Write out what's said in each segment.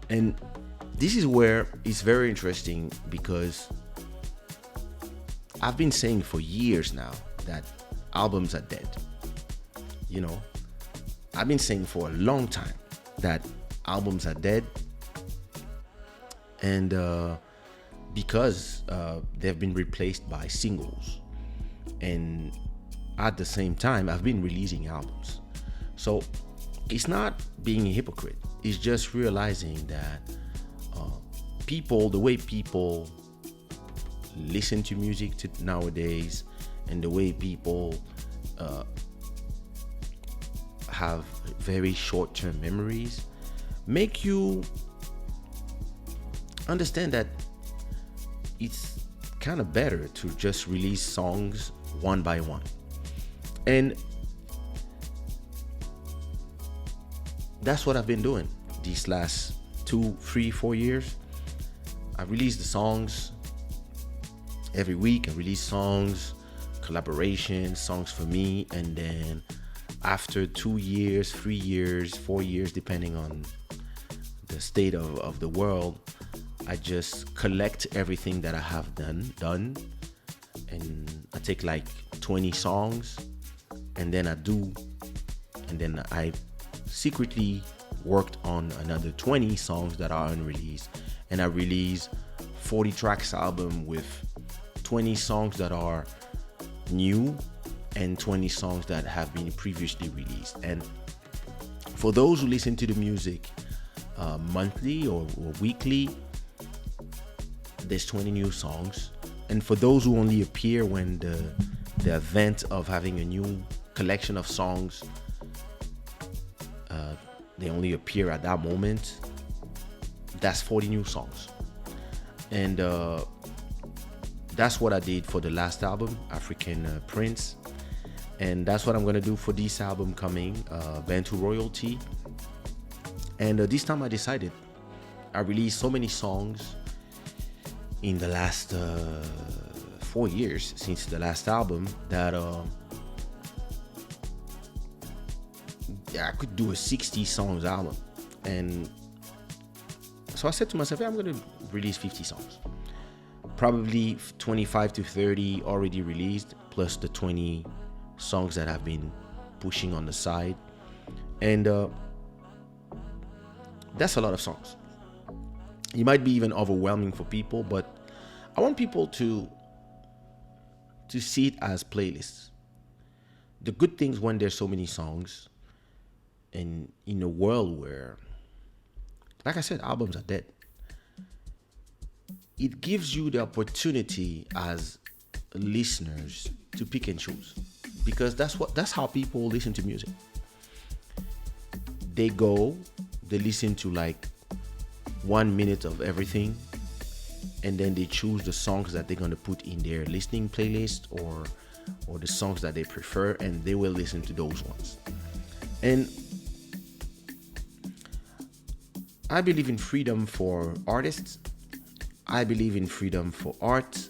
And this is where it's very interesting, because I've been saying for years now that albums are dead. You know, I've been saying for a long time that albums are dead. And because they've been replaced by singles. And at the same time, I've been releasing albums. So it's not being a hypocrite. It's just realizing that the way people listen to music nowadays, and the way people have very short-term memories, make you understand that it's kind of better to just release songs one by one. And that's what I've been doing these last 2, 3, 4 years. I release the songs every week. I release songs, collaborations, songs for me. And then after 2 years, 3 years, 4 years, depending on the state of the world, I just collect everything that I have done. And I take like 20 songs, and then I secretly worked on another 20 songs that are unreleased, and I release 40 tracks album with 20 songs that are new and 20 songs that have been previously released. And for those who listen to the music monthly or weekly, there's 20 new songs. And for those who only appear when the event of having a new collection of songs, they only appear at that moment, that's 40 new songs. And that's what I did for the last album, African Prince. And that's what I'm going to do for this album coming, Bantu Royalty. And this time I decided, I released so many songs in the last 4 years since the last album, that I could do a 60 songs album. And so I said to myself, I'm going to release 50 songs. Probably 25 to 30 already released, plus the 20 songs that I've been pushing on the side. And that's a lot of songs. It might be even overwhelming for people, but I want people to see it as playlists. The good things when there's so many songs, and in a world where, like I said, albums are dead, it gives you the opportunity as listeners to pick and choose, because that's how people listen to music. They listen to like 1 minute of everything, and then they choose the songs that they're going to put in their listening playlist, or the songs that they prefer, and they will listen to those ones. And I believe in freedom for artists. I believe in freedom for art,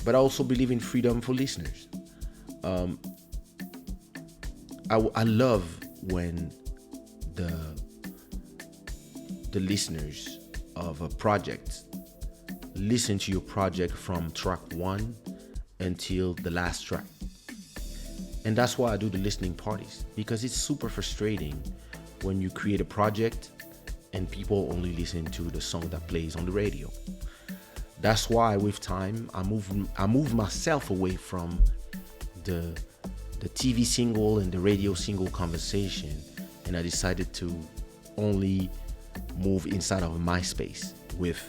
but I also believe in freedom for listeners. I love when the listeners of a project listen to your project from track 1 until the last track. And that's why I do the listening parties, because it's super frustrating when you create a project and people only listen to the song that plays on the radio. That's why with time I move myself away from the TV single and the radio single conversation, and I decided to only move inside of my space with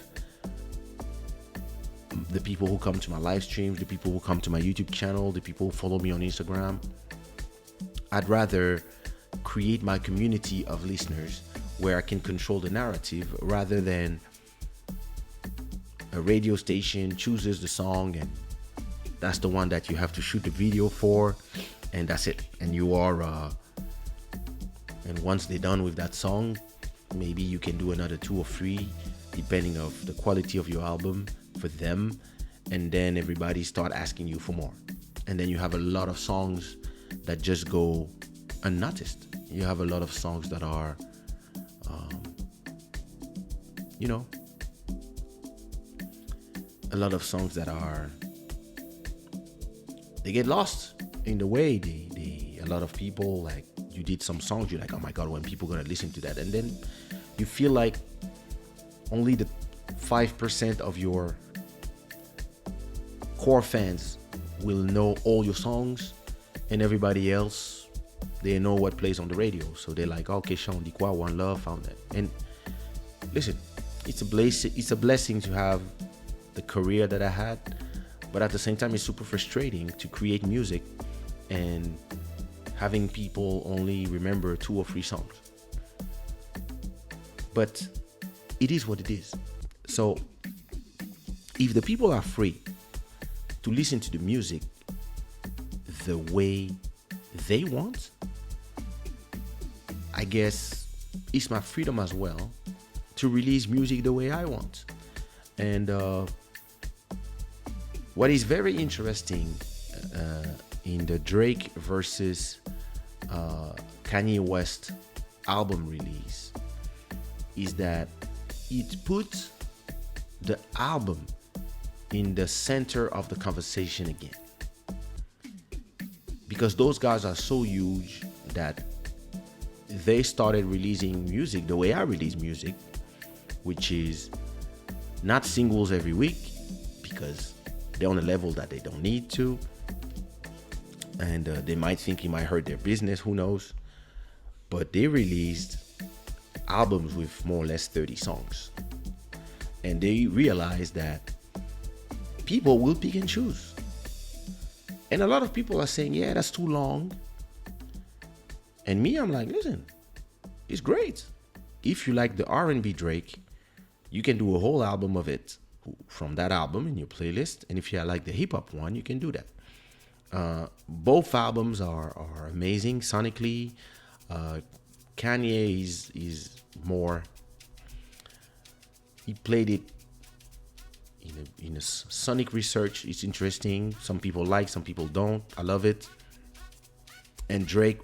the people who come to my live streams, the people who come to my YouTube channel, the people who follow me on Instagram. I'd rather create my community of listeners where I can control the narrative, rather than a radio station chooses the song and that's the one that you have to shoot the video for, and that's it. And you are and once they're done with that song, maybe you can do another 2 or 3 depending of the quality of your album for them, and then everybody start asking you for more, and then you have a lot of songs that just go unnoticed. You have a lot of songs that are you know, a lot of songs that are, they get lost in the way. A lot of people, like, you did some songs, you're like, oh my God, when people gonna listen to that? And then you feel like only the 5% of your core fans will know all your songs, and everybody else, they know what plays on the radio. So they're like, oh, Kaysha, on dit quoi, One Love, found that. And listen, it's a blessing to have the career that I had, but at the same time, it's super frustrating to create music and having people only remember 2 or 3 songs. But it is what it is. So if the people are free to listen to the music the way they want, I guess it's my freedom as well to release music the way I want. And what is very interesting in the Drake versus Kanye West album release is that it puts the album in the center of the conversation again. Because those guys are so huge that they started releasing music the way I release music, which is not singles every week, because they're on a level that they don't need to. And they might think it might hurt their business, who knows. But they released albums with more or less 30 songs. And they realized that people will pick and choose. And a lot of people are saying, yeah, that's too long. And me, I'm like, listen, it's great. If you like the R&B Drake, you can do a whole album of it from that album in your playlist. And if you like the hip hop one, you can do that. Both albums are amazing sonically. Kanye is more, he played it in a sonic research. It's interesting. Some people like, some people don't. I love it. And Drake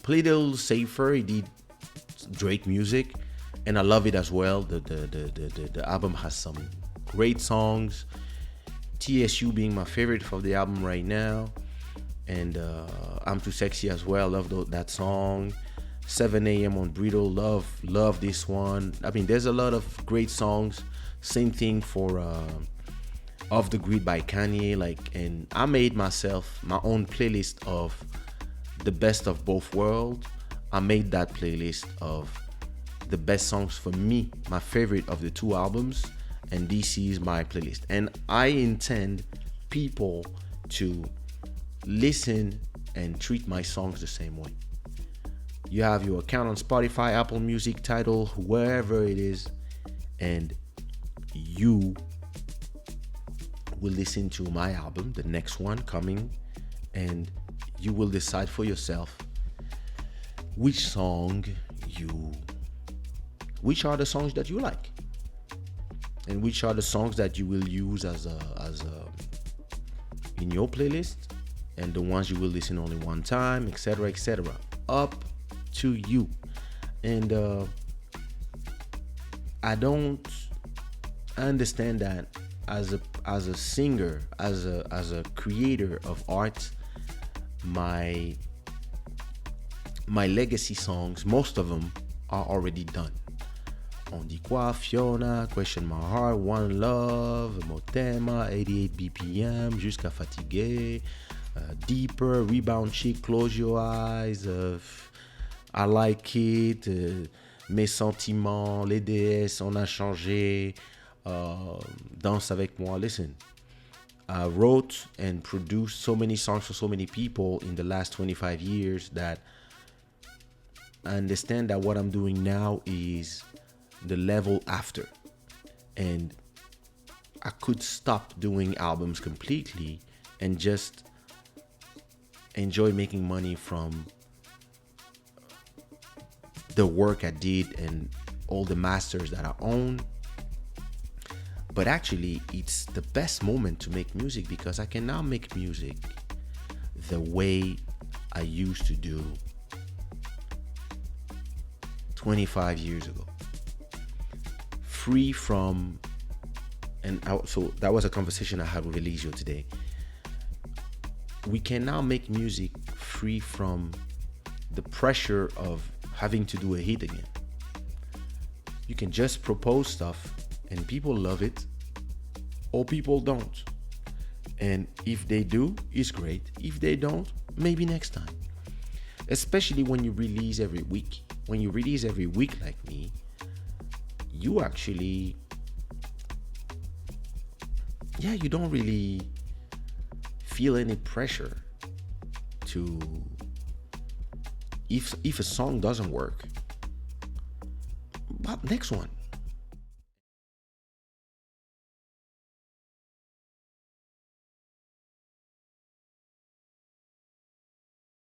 played a little safer. He did Drake music, and I love it as well. The album has some great songs. TSU being my favorite of the album right now, and I'm Too Sexy as well. Love that song. 7 a.m. on Brittle, love this one. I mean, there's a lot of great songs. Same thing for Off the Grid by Kanye. And I made myself my own playlist of the best of both worlds. I made that playlist of the best songs for me, my favorite of the 2 albums, and this is my playlist. And I intend people to listen and treat my songs the same way. You have your account on Spotify, Apple Music, Tidal, wherever it is, and you will listen to my album, the next one coming, and you will decide for yourself which are the songs that you like, and which are the songs that you will use as a in your playlist, and the ones you will listen only one time, etc., up to you. And I understand that as a singer, as a creator of art, my legacy songs, most of them are already done. On dit quoi, Fiona, Question My Heart, One Love, Motema, 88 BPM, Jusqu'à Fatigué, Deeper, Rebound Chick, Close Your Eyes, I Like It, Mes Sentiments, Les DS, On a Changé, Danse Avec Moi. Listen, I wrote and produced so many songs for so many people in the last 25 years that I understand that what I'm doing now is the level after. And I could stop doing albums completely and just enjoy making money from the work I did and all the masters that I own. But actually, it's the best moment to make music because I can now make music the way I used to do 25 years ago. free from, so that was a conversation I had with Elisio today. We can now make music free from the pressure of having to do a hit again. You can just propose stuff and people love it, or people don't. And if they do, it's great. If they don't, maybe next time. Especially when you release every week. When you release every week like me, you actually, you don't really feel any pressure to, if a song doesn't work, well, next one.